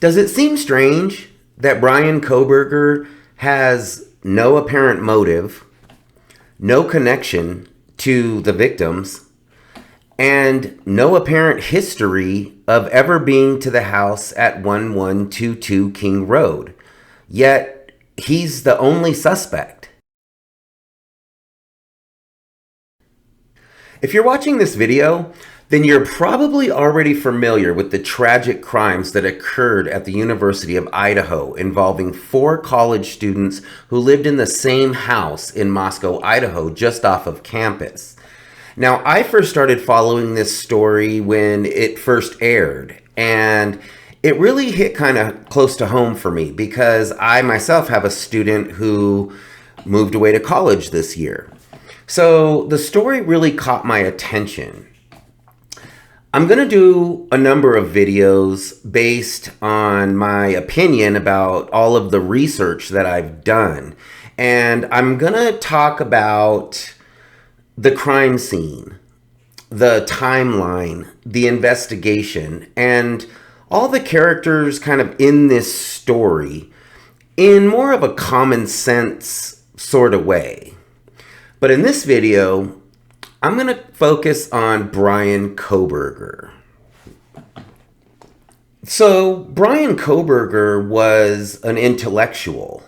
Does it seem strange that Bryan Kohberger has no apparent motive, no connection to the victims, and no apparent history of ever being to the house at 1122 King Road? Yet, he's the only suspect. If you're watching this video, then you're probably already familiar with the tragic crimes that occurred at the University of Idaho involving 4 college students who lived in the same house in Moscow, Idaho, just off of campus. Now, I first started following this story when it first aired, and it really hit kind of close to home for me because I myself have a student who moved away to college this year. So the story really caught my attention. I'm going to do a number of videos based on my opinion about all of the research that I've done. And I'm going to talk about the crime scene, the timeline, the investigation, and all the characters kind of in this story in more of a common sense sort of way. But in this video, I'm going to focus on Bryan Kohberger. So, Bryan Kohberger was an intellectual.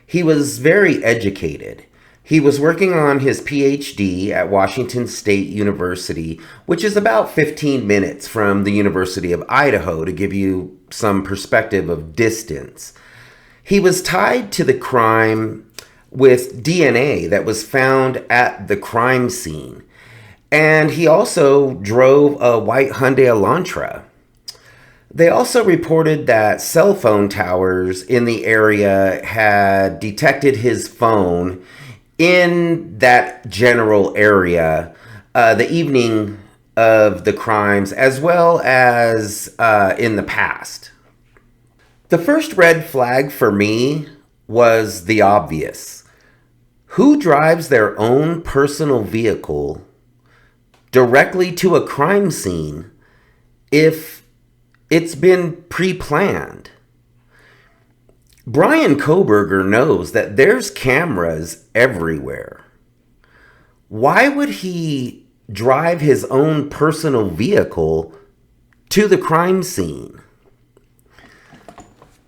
He was very educated. He was working on his PhD at Washington State University, which is about 15 minutes from the University of Idaho, to give you some perspective of distance. He was tied to the crime with DNA that was found at the crime scene. And he also drove a white Hyundai Elantra. They also reported that cell phone towers in the area had detected his phone in that general area the evening of the crimes, as well as in the past. The first red flag for me was the obvious. Who drives their own personal vehicle directly to a crime scene if it's been pre-planned? Bryan Kohberger knows that there's cameras everywhere. Why would he drive his own personal vehicle to the crime scene?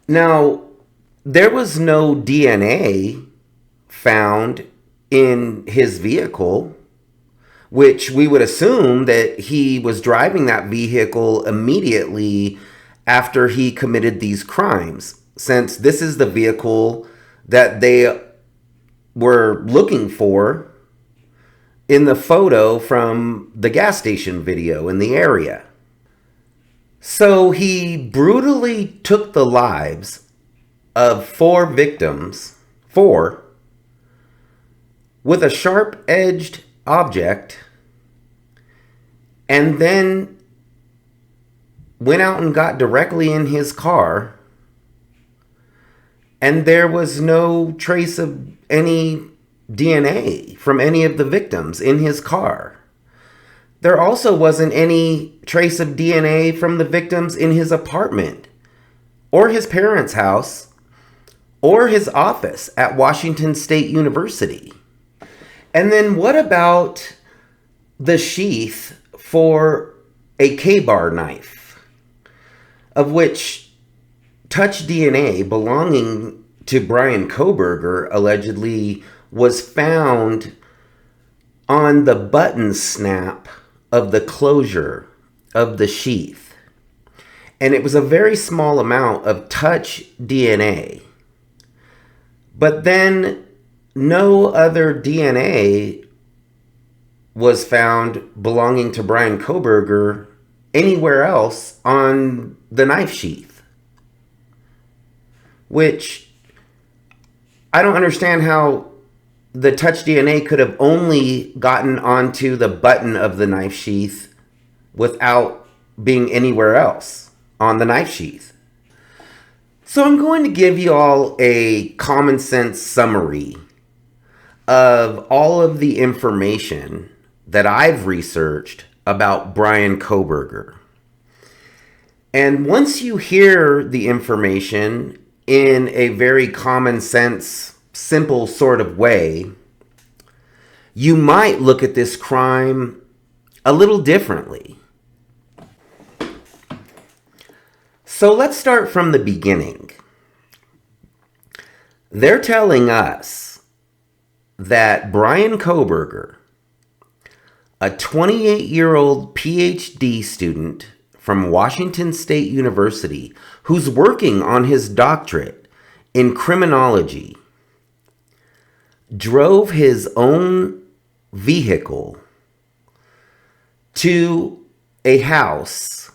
Now, there was no DNA found in his vehicle, which we would assume that he was driving that vehicle immediately after he committed these crimes, since this is the vehicle that they were looking for in the photo from the gas station video in the area. So he brutally took the lives of 4 victims, with a sharp-edged object, and then went out and got directly in his car, and there was no trace of any DNA from any of the victims in his car. There also wasn't any trace of DNA from the victims in his apartment, or his parents' house, or his office at Washington State University. And then what about the sheath for a K-bar knife, of which touch DNA belonging to Bryan Kohberger allegedly was found on the button snap of the closure of the sheath? And it was a very small amount of touch DNA. But then no other DNA was found belonging to Bryan Kohberger anywhere else on the knife sheath. Which, I don't understand how the touch DNA could have only gotten onto the button of the knife sheath without being anywhere else on the knife sheath. So I'm going to give you all a common sense summary of all of the information that I've researched about Bryan Kohberger. And once you hear the information in a very common sense, simple sort of way, you might look at this crime a little differently. So let's start from the beginning. They're telling us that Bryan Kohberger, a 28-year-old PhD student from Washington State University who's working on his doctorate in criminology, drove his own vehicle to a house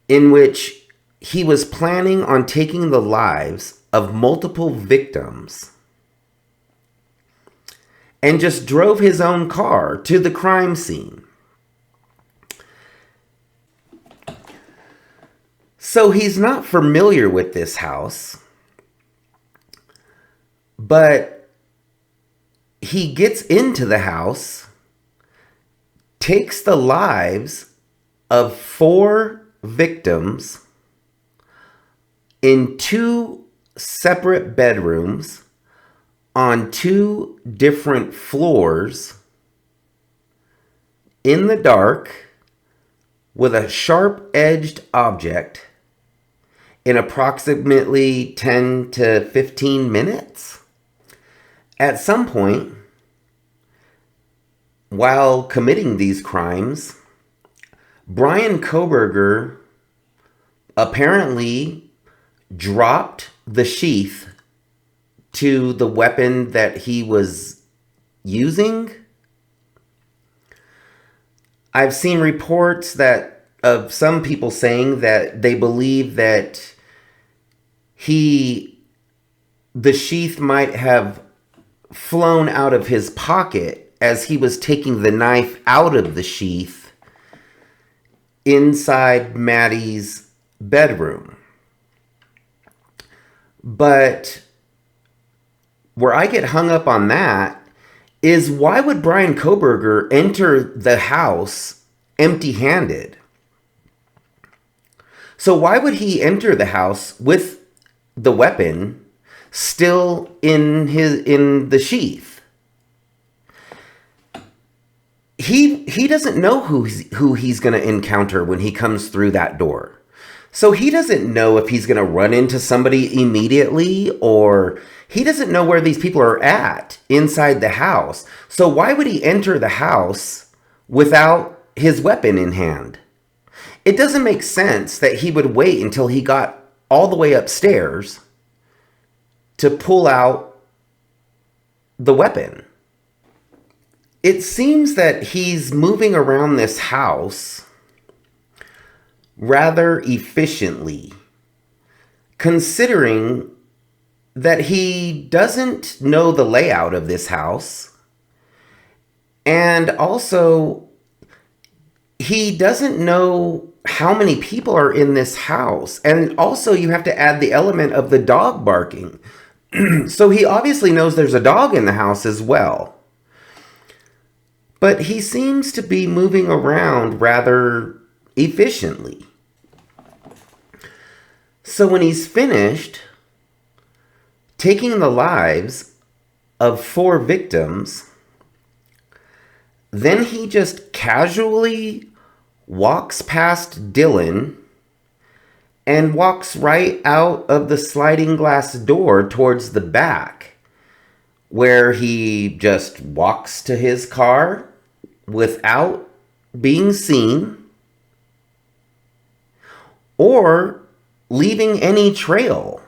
in which he was planning on taking the lives of multiple victims, and just drove his own car to the crime scene. So he's not familiar with this house, but he gets into the house, takes the lives of 4 victims in 2 separate bedrooms on 2 different floors in the dark with a sharp-edged object in approximately 10 to 15 minutes. At some point, while committing these crimes, Bryan Kohberger apparently dropped the sheath to the weapon that he was using. I've seen reports that of some people saying that they believe that the sheath might have flown out of his pocket as he was taking the knife out of the sheath inside Maddie's bedroom. But where I get hung up on that is, why would Bryan Kohberger enter the house empty-handed? So why would he enter the house with the weapon still in the sheath? He doesn't know who he's going to encounter when he comes through that door. So he doesn't know if he's going to run into somebody immediately, or he doesn't know where these people are at inside the house. So why would he enter the house without his weapon in hand? It doesn't make sense that he would wait until he got all the way upstairs to pull out the weapon. It seems that he's moving around this house rather efficiently, considering that he doesn't know the layout of this house, and also he doesn't know how many people are in this house. And also you have to add the element of the dog barking. So he obviously knows there's a dog in the house as well. But he seems to be moving around rather efficiently. So when he's finished taking the lives of 4 victims, then he just casually walks past Dylan and walks right out of the sliding glass door towards the back, where he just walks to his car without being seen or leaving any trail.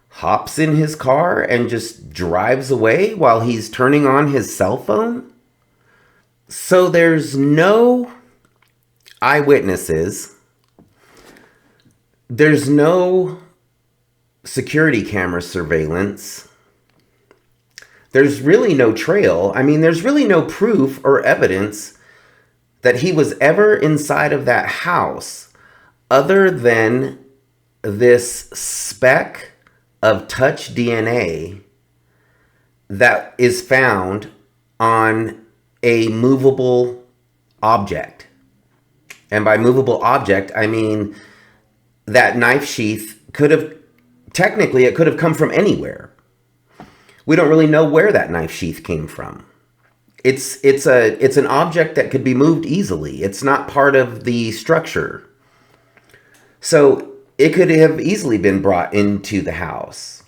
Hops in his car and just drives away while he's turning on his cell phone. So there's no eyewitnesses. There's no security camera surveillance. There's really no trail. I mean, there's really no proof or evidence that he was ever inside of that house, other than this speck of touch DNA that is found on a movable object. And by movable object, I mean that knife sheath could have, technically, it could have come from anywhere. We don't really know where that knife sheath came from. It's an object that could be moved easily. It's not part of the structure. So it could have easily been brought into the house.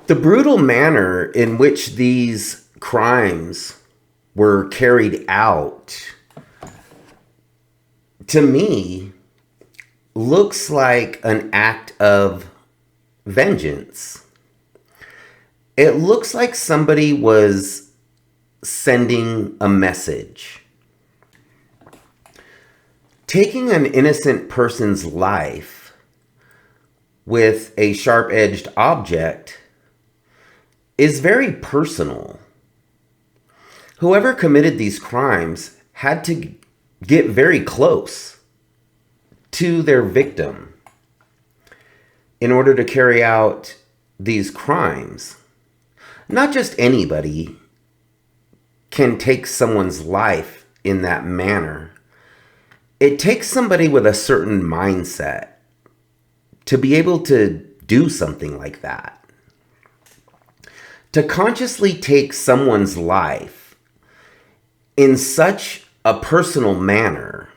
The brutal manner in which these crimes were carried out, to me, looks like an act of vengeance. It looks like somebody was sending a message. Taking an innocent person's life with a sharp-edged object is very personal. Whoever committed these crimes had to get very close to their victim in order to carry out these crimes. Not just anybody can take someone's life in that manner. It takes somebody with a certain mindset to be able to do something like that. To consciously take someone's life in such a personal manner,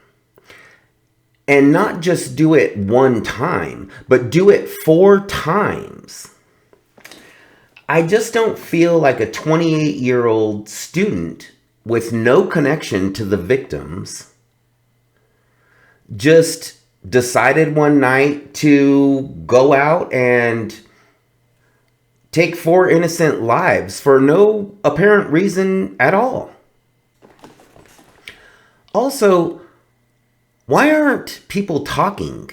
and not just do it one time, but do it 4 times. I just don't feel like a 28-year-old student with no connection to the victims just decided one night to go out and take 4 innocent lives for no apparent reason at all. Also, why aren't people talking?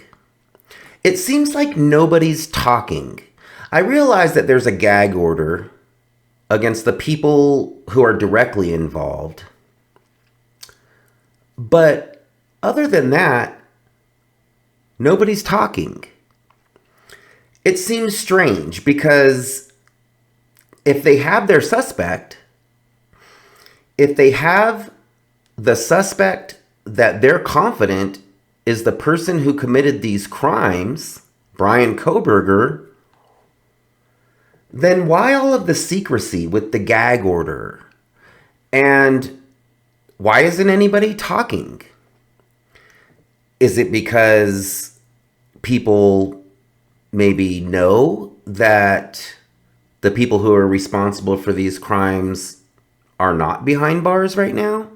It seems like nobody's talking. I realize that there's a gag order against the people who are directly involved. But other than that, nobody's talking. It seems strange because if they have their suspect, if they have the suspect that they're confident is the person who committed these crimes, Bryan Kohberger, then why all of the secrecy with the gag order? And why isn't anybody talking? Is it because people maybe know that the people who are responsible for these crimes are not behind bars right now?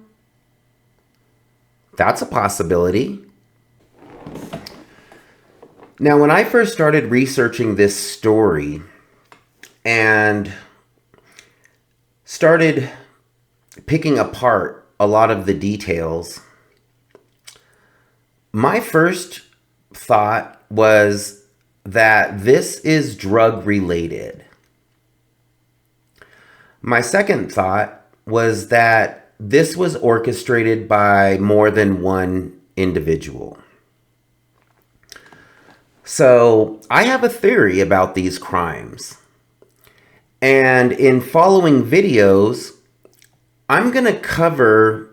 That's a possibility. Now, when I first started researching this story and started picking apart a lot of the details, my first thought was that this is drug related. My second thought was that this was orchestrated by more than one individual. So I have a theory about these crimes. And in following videos, I'm going to cover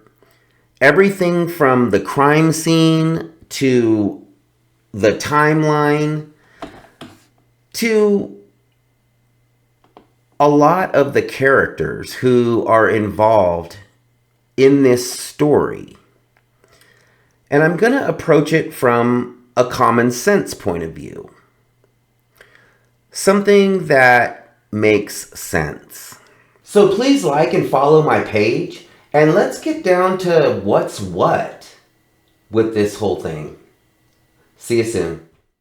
everything from the crime scene to the timeline to a lot of the characters who are involved in this story. And I'm going to approach it from a common sense point of view. Something that makes sense. So please like and follow my page, and let's get down to what's what with this whole thing. See you soon.